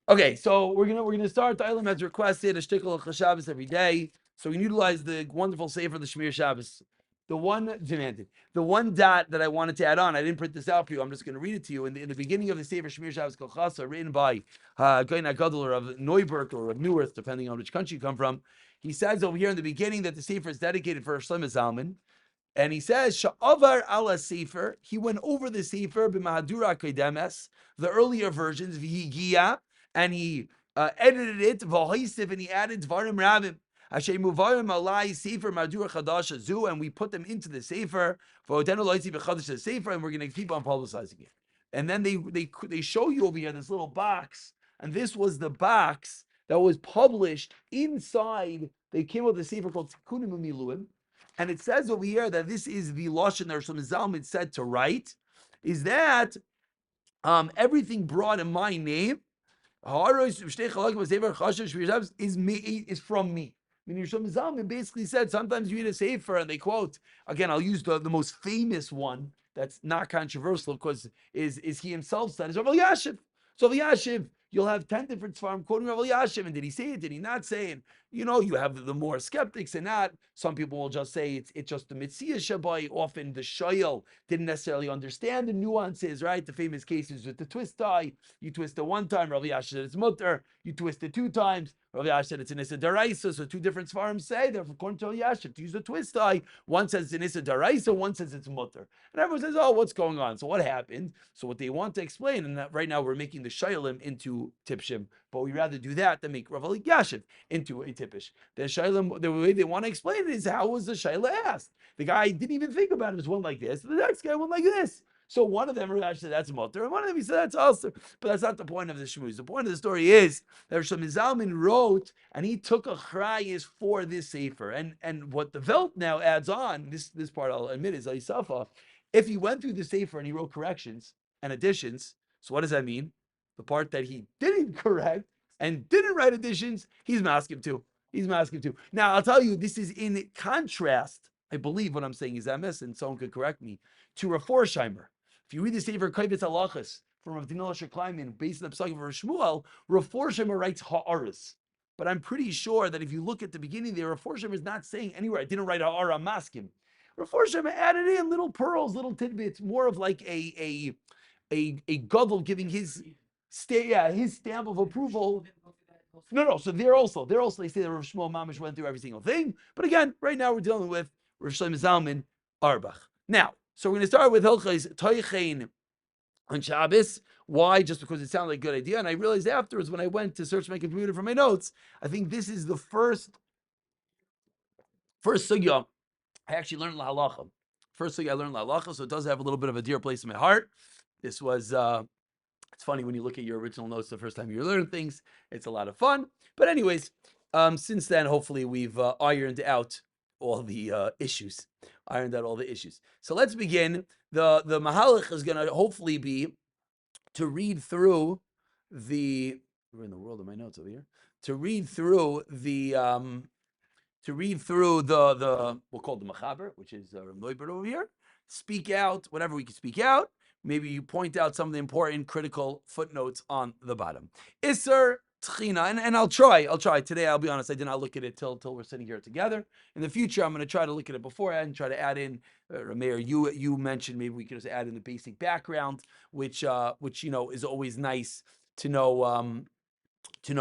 Okay, so we're gonna start. The Ilam has requested a shtickle of Shabbos every day, so we can utilize the wonderful sefer of the Shemiras Shabbos. The one demanded, the one dot that I wanted to add on. I didn't print this out for you. I'm just going to read it to you. In the beginning of the sefer Shemiras Shabbos Kehilkatho, written by Gadol of Neuburg or of Newarth, depending on which country you come from, he says over here in the beginning that the sefer is dedicated for Shlomo Zalman. And he says, Sha'avar ala sefer, he went over the sefer b'mahadura kodemes, the earlier versions, v'higia, and he edited it, v'hoisif, and he added dvarim rabim. Hashem muvarim alai sefer madura chadash zu, and we put them into the sefer, v'odenu loitzi b'chadash sefer, and we're going to keep on publicizing it. And then they show you over here this little box, and this was the box that was published inside. They came up with a sefer called Tikkunim U'Miluim. And it says over here that this is the lashon that Shlomo Zalman said to write, is that everything brought in my name is from me. I mean, Shlomo Zalman basically said sometimes you read a sefer and they quote, again, I'll use the most famous one that's not controversial, of course, is he himself said, is Rav Elyashiv. So Rav Elyashiv, you'll have 10 different svarim quoting Rav Elyashiv, and did he say it, did he not say it? You have the more skeptics and not. Some people will just say it's just the Mitzvah Shabbai. Often the Shoyel didn't necessarily understand the nuances, right? The famous cases with the twist tie. You twist it one time, Rav Elyashiv said it's mutter. You twist it 2 times, Rav Elyashiv said it's an Issa Daraisa. So 2 different svarim say, therefore, according to Rav Elyashiv, to use the twist tie, one says it's an Issa Daraisa, one says it's mutter. And everyone says, oh, what's going on? So what happened? So what they want to explain, and that right now we're making the Shoyelim into Tipshim, but we rather do that than make Rav Elyashiv into a Tipish. The Shayla, the way they want to explain it is, how was the Shayla asked? The guy didn't even think about it. It was one like this. The next guy went like this. So one of them said that's mutter, and one of them he said that's also. But that's not the point of the shmuz. The point of the story is that Shlomo Zalman wrote, and he took a chrayis for this sefer. And what the Welt now adds on, this part I'll admit is Isafa. If he went through the sefer and he wrote corrections and additions, so what does that mean? The part that he didn't correct and didn't write additions, he's masking too. He's masking too. Now, I'll tell you, this is in contrast, I believe what I'm saying is emes, and someone could correct me, to Rav Forsheimer. If you read the Sefer Kovetz Halachos from Rav Dinah Kleiman, based on the Pesachim of Rav Shmuel, Rav Forsheimer writes ha'aras. But I'm pretty sure that if you look at the beginning there, Rav Forsheimer is not saying anywhere, I didn't write ha'ara maskim. Rav Forsheimer added in little pearls, little tidbits, more of like a gadol giving his stamp of approval. No. So they're also they say that Rav Shmuel Mamish went through every single thing. But again, right now we're dealing with Rav Shlomo Zalman Arbach. Now, so we're going to start with Hilchos Tochein on Shabbos. Why? Just because it sounded like a good idea. And I realized afterwards when I went to search my computer for my notes, I think this is the first sugya I actually learned La Halacha. First sugya I learned La Halacha, so it does have a little bit of a dear place in my heart. This was it's funny when you look at your original notes the first time you learn things. It's a lot of fun. But anyways, since then, hopefully we've ironed out all the issues. So let's begin. The Mahalach is going to hopefully be to read through the... We're in the world of my notes over here. To read through the... we'll call it the Machaber, which is Rav Neubert over here. Speak out, whatever we can speak out. Maybe you point out some of the important critical footnotes on the bottom. Isser Tchina, and I'll try. Today, I'll be honest, I did not look at it till we're sitting here together. In the future, I'm going to try to look at it beforehand and try to add in, Rameir, you mentioned maybe we could just add in the basic background, which is always nice to know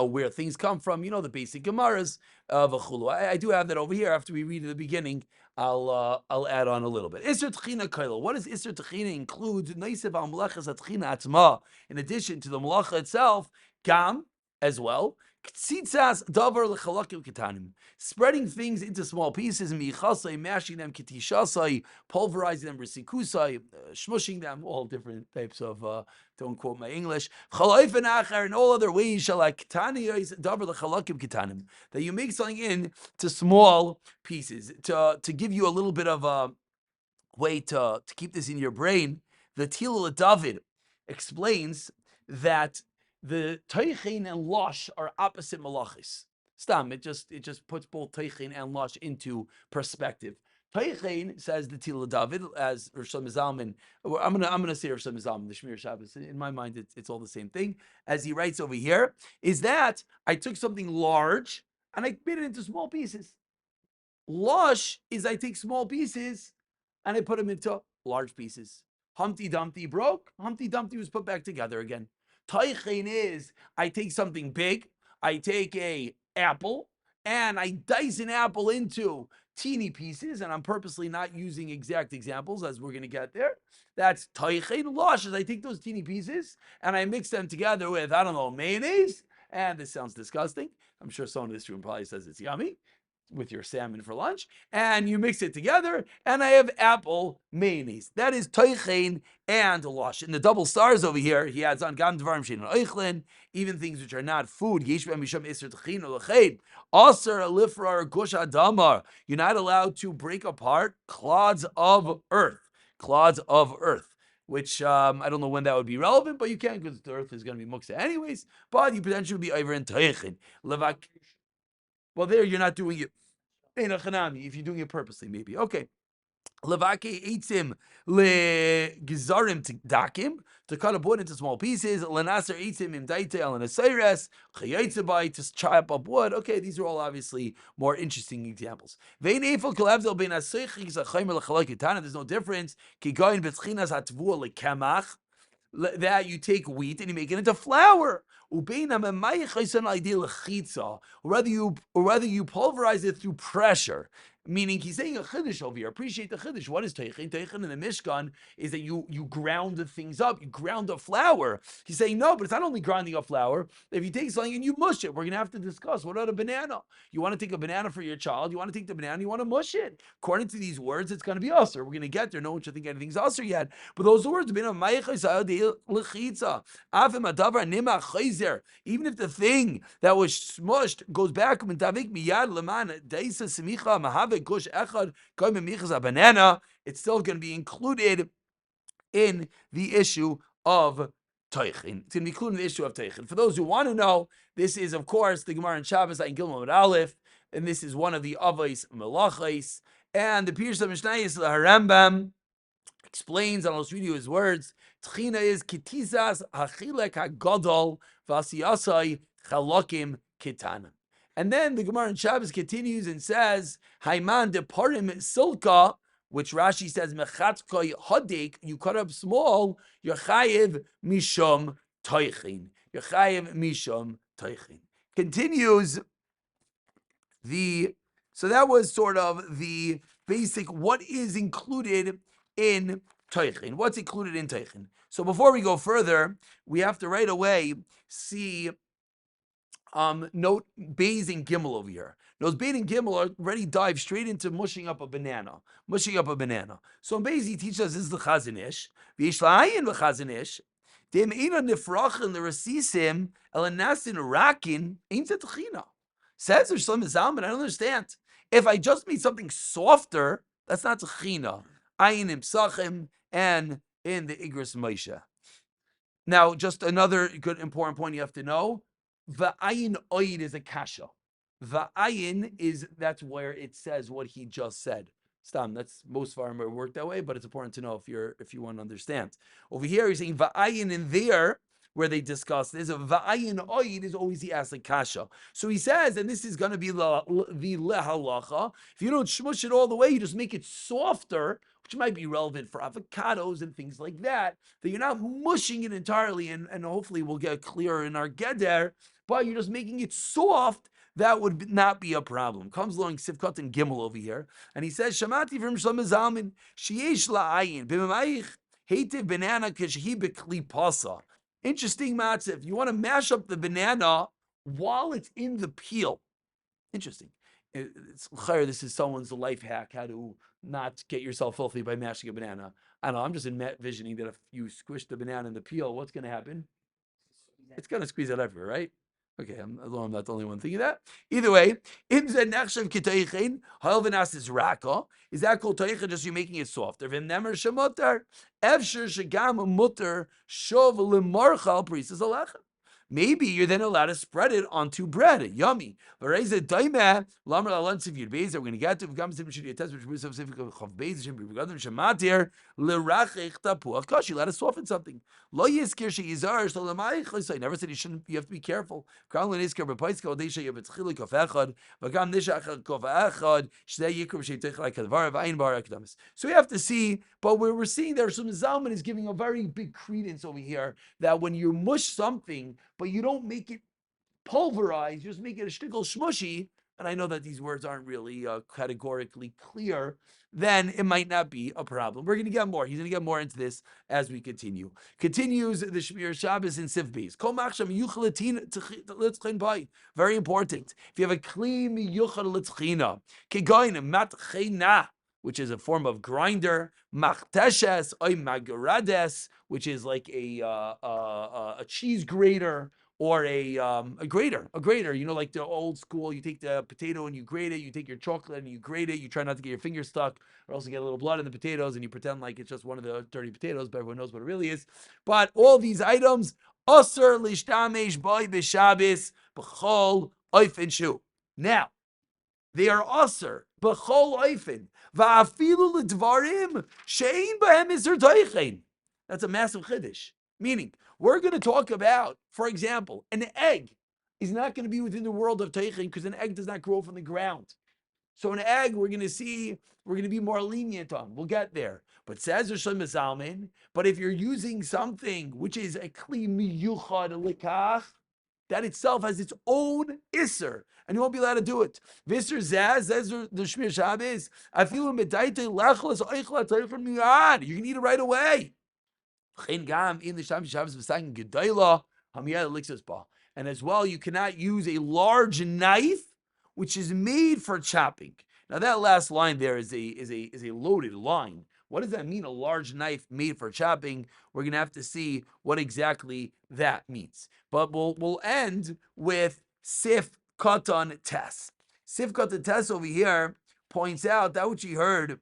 where things come from, the basic Gemaras of Achulu. I do have that over here. After we read at the beginning, I'll add on a little bit. Isser Tchina Kaila. What does Isser Tchina include? Neisev al Melachas Tchina Atzma. In addition to the Melacha itself, Gam as well. Ktzitzas davar lechalakil ketanim. Spreading things into small pieces, michasai, mashing them, ketishasai, pulverizing them, risikusai, shmushing them, all different types of, don't quote my English, chalaif and achar, and all other ways, shalak ketani davar lechalakim ketanim, that you make something into small pieces. To give you a little bit of a way to keep this in your brain, the Tilul David explains that the Tochein and Losh are opposite malachis. Stam, it just puts both Tochein and Losh into perspective. Tochein, says the Tila David, as Rosh Zalman. I'm gonna say Rosh Zalman, the Shemiras Shabbos. In my mind, it's all the same thing. As he writes over here, is that I took something large and I made it into small pieces. Lush is I take small pieces and I put them into large pieces. Humpty Dumpty broke. Humpty Dumpty was put back together again. Tochein is I take something big. I take a apple and I dice an apple into teeny pieces, and I'm purposely not using exact examples as we're going to get there. That's Tochein. Lush is I take those teeny pieces and I mix them together with, I don't know, mayonnaise. And this sounds disgusting. I'm sure someone in this room probably says it's yummy with your salmon for lunch, and you mix it together, and I have apple mayonnaise. That is Tochein and Lush. In the double stars over here, he adds on Gam Dvarim Shein Eichlin, even things which are not food. Yesh B'hem Misham Iser Tchein or Lechein. Aser Alifra or Gush Adama. You're not allowed to break apart clods of earth. Clods of earth. Which I don't know when that would be relevant, but you can because the earth is going to be muksa anyways. But you potentially would be over in Tochein. Well, there you're not doing it. If you're doing it purposely, maybe. Okay. Levake eitzim legizarim dakim, to cut a wood into small pieces. Lenaser eitzim im daite al neseires chayetzabai, to chop up wood. Okay, these are all obviously more interesting examples. Vein efel kolevzel ben aseichis achaymer lechalakitana. There's no difference. Kigoyin betzchinas hatvua lekemach, that you take wheat and you make it into flour. Or rather you pulverize it through pressure. Meaning he's saying a chiddush over here. Appreciate the chiddush. What is Tochein? Tochein in the Mishkan is that you ground the things up. You ground up flour. He's saying no, but it's not only grinding up flour. If you take something and you mush it, we're going to have to discuss. What about a banana? You want to take a banana for your child. You want to take the banana. You want to mush it. According to these words, it's going to be usher. We're going to get there. No one should think anything's usher yet. But those words, even if the thing that was smushed goes back, banana, it's still going to be included in the issue of Tochein. It's going to be included in the issue of Tochein. For those who want to know, this is, of course, the Gemara in Shabbos in Gimel Amud Aleph, and this is one of the Avos Melachos, and the Pirush HaMishnayos Harambam explains, and I'll just read you his words. Tchina is kitizas hachilek hagadol vasiyasai chalakim kitanim. And then the Gemara in Shabbos continues and says, Haiman deparim silka, which Rashi says, mechatkoi hadek, you cut up small, you're chayiv mishom toichin. You're chayiv mishom toichin. Continues so that was sort of the basic, what is included in Tochein. What's included in Tochein? So before we go further, we have to right away see note Beis and Gimel over here. Note Beis and Gimel already dive straight into mushing up a banana. So in Beis he teaches us, this is the Chazon Ish. V'yesh la'ayin v'Chazon Ish. Dem eina nifrachin l'rasisim el nasin rakin ein zetachina. Says Shemiras Zalman, I don't understand. If I just made something softer, that's not tzachina. Ayin imsachim and in the Igros Moshe. Now, just another good important point you have to know. Va'ayin oid is a kasha. Va'ayin is, that's where it says what he just said. Stam, that's most of our work that way, but it's important to know if you want to understand. Over here, he's saying va'ayin in there, where they discuss this. Va'ayin oid is always he asks a kasha. So he says, and this is going to be the lehalacha, if you don't shmush it all the way, you just make it softer, which might be relevant for avocados and things like that you're not mushing it entirely, and hopefully we'll get clearer in our geder, but you're just making it soft. That would not be a problem. Comes along Sivkot and Gimel over here, and he says, Shamati from Shemiras Zalman, sheyesh la'ayin, b'mamayich, heitiv banana k'shehi b'kli pasa. Interesting matzah. If you want to mash up the banana while it's in the peel. Interesting. This is someone's life hack, how to not get yourself filthy by mashing a banana. I don't know, I'm just envisioning that if you squish the banana in the peel, what's going to happen? It's going to squeeze out everywhere, right? Okay, I'm not the only one thinking that. Either way, is that called toichen, just you making it softer? maybe you're then allowed to spread it onto bread. Yummy. We're going to get to you let us soften something. Never said you have to be careful. So we have to see, but we're seeing there, some Zalman is giving a very big credence over here that when you mush something, but you don't make it pulverized, just make it a shtickle shmushy, and I know that these words aren't really categorically clear, then it might not be a problem. We're going to get more. He's going to get more into this as we continue. Continues the Shemiras Shabbos in Sif Beis. Very important. If you have a kli miyuchal l'tchina, kegoin matchina, which is a form of grinder, machteshes oy magarades, which is like a cheese grater, or a grater, like the old school. You take the potato and you grate it. You take your chocolate and you grate it. You try not to get your finger stuck, or else you get a little blood in the potatoes, and you pretend like it's just one of the dirty potatoes, but everyone knows what it really is. But all these items, aser lishtamesh boy b'Shabbos b'chol oifen shu. Now, they are aser b'chol oifen va'afilu l'dvarim shein b'hem iser tochein. That's a massive chiddush. Meaning, we're going to talk about, for example, an egg is not going to be within the world of Tochein because an egg does not grow from the ground. So an egg, we're going to be more lenient on. We'll get there. But says Shemiras Zalman, but if you're using something which is a kli miyuchad likach, that itself has its own isser, and you won't be allowed to do it. Visser zaz, says the Shemiras Shabbos, afilu medaite lechlas oichla toichen miyad. You can eat it right away. And as well, you cannot use a large knife which is made for chopping. Now that last line there is a loaded line. What does that mean? A large knife made for chopping? We're gonna have to see what exactly that means. But we'll end with Sif Katan Tes. Sif Katan Tes over here points out that which he heard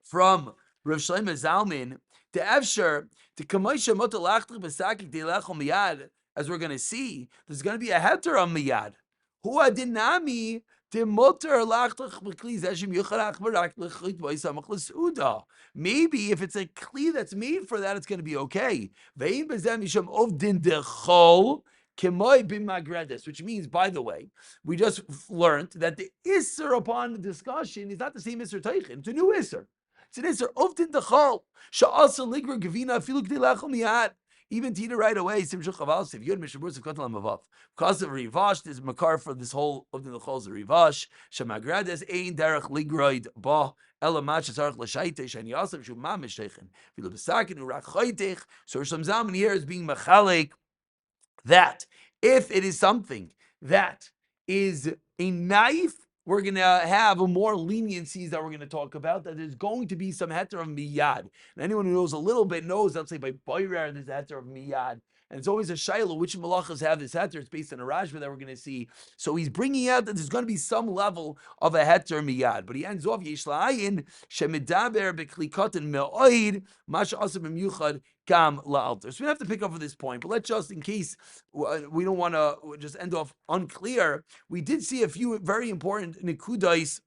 from Rav Shemiras Zalman. The Efsher, the Kamoisha Motalachlich Besakik Delechol Miyad, as we're going to see, there's going to be a heter on Miyad. Hu adinami de Motar Lachlich Bekli Zeshim Yucharach Barak Lechlit Boisamach Lesuda. Maybe if it's a kli that's made for that, it's going to be okay. Ve'im Bezem Yisham Ovdin Dechol Kemoy Bim Magredes, which means, by the way, we just learned that the Isser upon the discussion is not the same Isser Tochein. It's a new Isser. It's an Isser Ovdin Dechol. Sha'asa Ligra Gavina Afiluk Dilachol Miyad. Even to eat it right away, Sim Shuchaval, if you had Mishaburs of Kotalam Avav. Because of Rivash, there's Makar for this whole of the Chol Rivash. Shemagrades Ein Derech Ligroid Ba Elamach Zarach Lashaite Shani Yasam Shumam Mishtechen. Vilu Besakin Urak Choitech. So some Zaman here is being Machalek that if it is something that is a knife, we're going to have a more leniencies that we're going to talk about, that there's going to be some heter of miyad. And anyone who knows a little bit knows, let's say by Boirer, there's a heter of miyad. And it's always a shayla, which malachas have this heter. It's based on a rashba that we're going to see. So he's bringing out that there's going to be some level of a heter miyad. But he ends off, yesh la'ayin, shemidaber beklikotin me'oid, masha asab b'myuchad, kam la'alter. So we have to pick up on this point, but let's just, in case we don't want to just end off unclear, we did see a few very important nikudais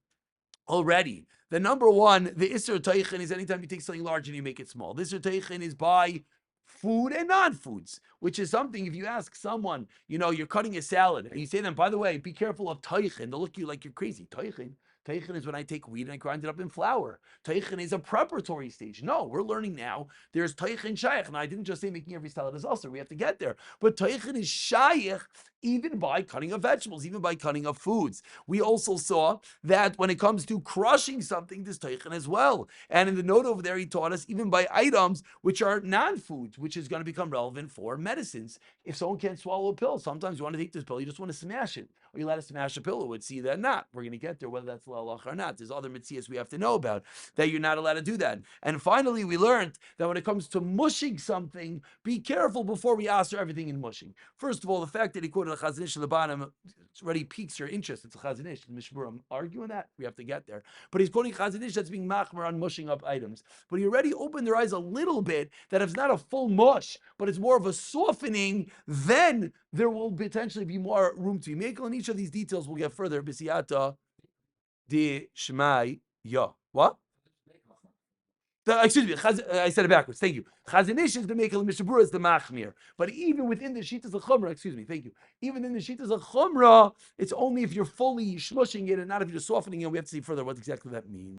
already. The number one, the Isser Tochein, is anytime you take something large and you make it small. The Isser Tochein is by food and non-foods, which is something, if you ask someone, you're cutting a salad, and you say to them, by the way, be careful of Tochein. They'll look at you like you're crazy. Tochein is when I take wheat and I grind it up in flour. Tochein is a preparatory stage. No, we're learning now. There's Tochein Shaykh. Now, I didn't just say making every salad is also. We have to get there. But Tochein is Shaykh even by cutting of vegetables, even by cutting of foods. We also saw that when it comes to crushing something, there's Tochein as well. And in the note over there, he taught us even by items which are non-foods, which is going to become relevant for medicines. If someone can't swallow a pill, sometimes you want to take this pill, you just want to smash it. Or you let us smash a pill, would see that not. We're going to get there, whether that's lalach or not. There's other mitzvahs we have to know about, that you're not allowed to do that. And finally, we learned that when it comes to mushing something, be careful before we answer everything in mushing. First of all, the fact that he quoted a Chazon Ish at the bottom It already piques your interest. It's a Chazon Ish. Mishmur, I'm arguing that. We have to get there. But he's quoting Chazon Ish that's being machmer on mushing up items. But he already opened their eyes a little bit that if it's not a full mush, but it's more of a softening, then there will potentially be more room to be makel. And each of these details we'll get further. B'siyata de Shmai Ya. What? Excuse me, I said it backwards. Thank you. Chazon Ish is the Mekel, Mishabura is the Machmir. But even within the Shitas of Chumrah, excuse me, thank you. Even in the Shitas of Chumrah, it's only if you're fully shmushing it and not if you're softening it. We have to see further what exactly that means.